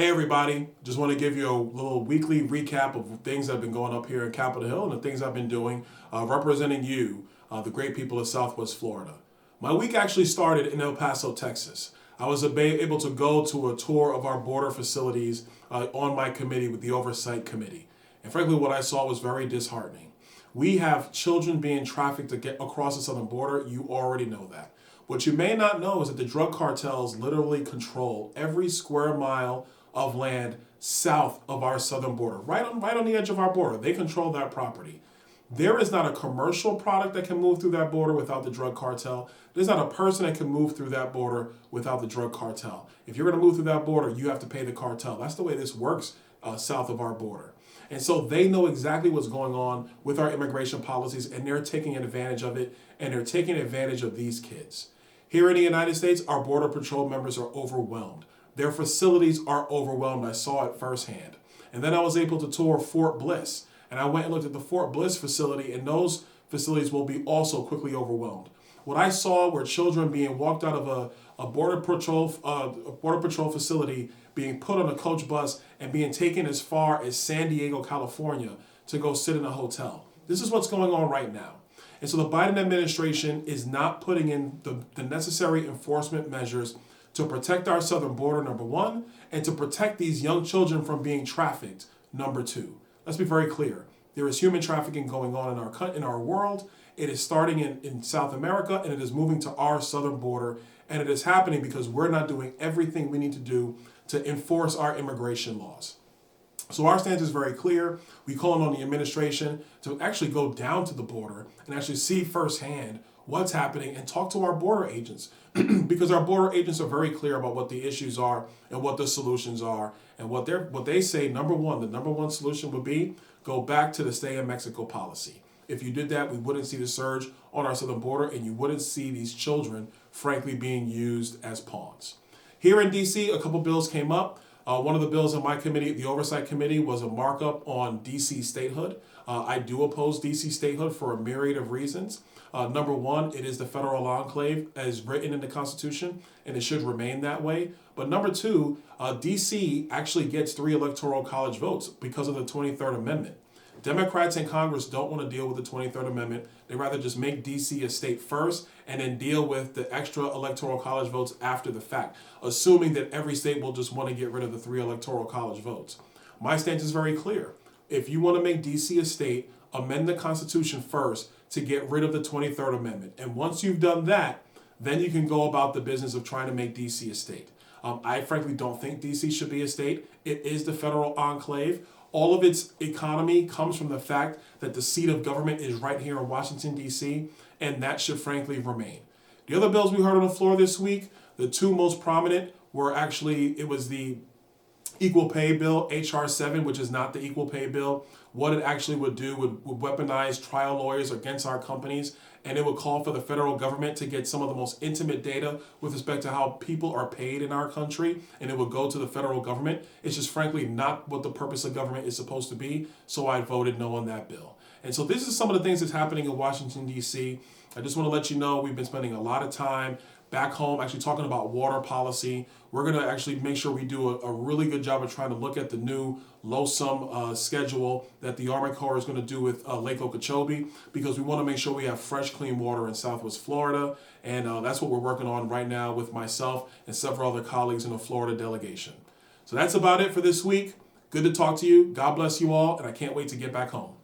Hey everybody, just want to give you a little weekly recap of things that have been going up here in Capitol Hill and the things I've been doing representing you, the great people of Southwest Florida. My week actually started in El Paso, Texas. I was able to go to a tour of our border facilities on my committee with the Oversight Committee. And frankly, what I saw was very disheartening. We have children being trafficked to get across the southern border. You already know that. What you may not know is that the drug cartels literally control every square mile of land south of our southern border, right on the edge of our border. They control that property. There is not a commercial product that can move through that border without the drug cartel. There's not a person that can move through that border without the drug cartel. If you're going to move through that border, you have to pay the cartel. That's the way this works south of our border. And so they know exactly what's going on with our immigration policies, and they're taking advantage of it, and they're taking advantage of these kids. Here in the United States, our Border Patrol members are overwhelmed. Their facilities are overwhelmed. I saw it firsthand. And then I was able to tour Fort Bliss. And I went and looked at the Fort Bliss facility, and those facilities will be also quickly overwhelmed. What I saw were children being walked out of a Border Patrol facility, being put on a coach bus, and being taken as far as San Diego, California, to go sit in a hotel. This is what's going on right now. And so the Biden administration is not putting in the necessary enforcement measures to protect our southern border, number one, and to protect these young children from being trafficked, number two. Let's be very clear. There is human trafficking going on in our world. It is starting in South America, and it is moving to our southern border, and it is happening because we're not doing everything we need to do to enforce our immigration laws. So our stance is very clear. We call on the administration to actually go down to the border and actually see firsthand what's happening and talk to our border agents because our border agents are very clear about what the issues are and what the solutions are. And what they say, the number one solution would be go back to the stay in Mexico policy. If you did that, we wouldn't see the surge on our southern border, and you wouldn't see these children, frankly, being used as pawns. Here in D.C., a couple bills came up. One of the bills in my committee, the Oversight Committee, was a markup on D.C. statehood. I do oppose D.C. statehood for a myriad of reasons. Number one, it is the federal enclave as written in the Constitution, and it should remain that way. But number two, D.C. actually gets 3 electoral college votes because of the 23rd Amendment. Democrats in Congress don't want to deal with the 23rd Amendment. They rather just make D.C. a state first and then deal with the extra electoral college votes after the fact, assuming that every state will just want to get rid of the 3 electoral college votes. My stance is very clear. If you want to make D.C. a state, amend the Constitution first to get rid of the 23rd Amendment. And once you've done that, then you can go about the business of trying to make D.C. a state. I frankly don't think D.C. should be a state. It is the federal enclave. All of its economy comes from the fact that the seat of government is right here in Washington, D.C., and that should frankly remain. The other bills we heard on the floor this week, the 2 most prominent were it was the Equal Pay Bill, H.R. 7, which is not the Equal Pay Bill. What it actually would do would weaponize trial lawyers against our companies, and it would call for the federal government to get some of the most intimate data with respect to how people are paid in our country, and it would go to the federal government. It's just frankly not what the purpose of government is supposed to be, so I voted no on that bill. And so this is some of the things that's happening in Washington, D.C. I just want to let you know we've been spending a lot of time back home actually talking about water policy. We're going to actually make sure we do a really good job of trying to look at the new low-sum schedule that the Army Corps is going to do with Lake Okeechobee, because we want to make sure we have fresh, clean water in Southwest Florida. And that's what we're working on right now with myself and several other colleagues in the Florida delegation. So that's about it for this week. Good to talk to you. God bless you all, and I can't wait to get back home.